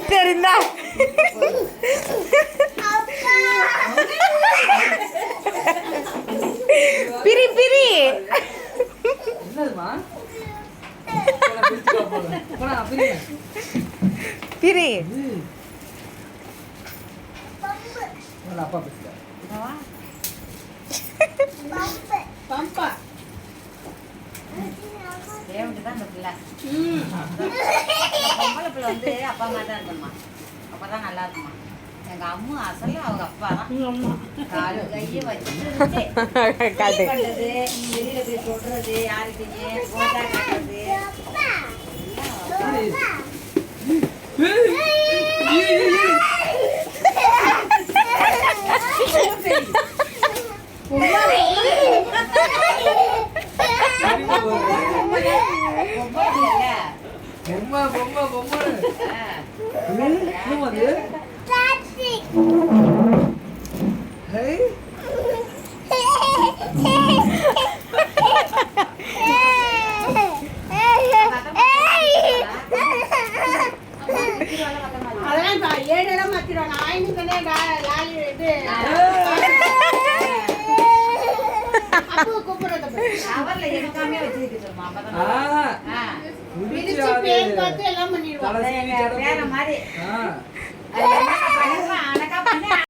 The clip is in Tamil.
சரிந்தா பிரி பிரி பிரி அப்பா பம்பா தேவன்தான் அந்த பிள்ளை பொம்பளை பிள்ளை வந்து அப்பா அம்மா தான் இருக்கணுமா அப்பதான் நல்லா இருக்குமா எங்க அம்மா அசல அவங்க அப்பா தான் காலு கையை வச்சுட்டு பண்றது வெளியில போய் சொல்றது யாருக்கிட்டே போட்டா காட்டுறது அதெல்லாம் 7 இடம் மாத்திடுவாங்க. ஆயினுக்குன்னே லாலி இது அப்போ கூப்பிடுறது அவர்ல எடுக்காமே வச்சிருக்கு சொல்லுமா அப்பதான் பிரிச்சு பேர் பார்த்து எல்லாம் பண்ணிடுவாங்க வேற மாதிரி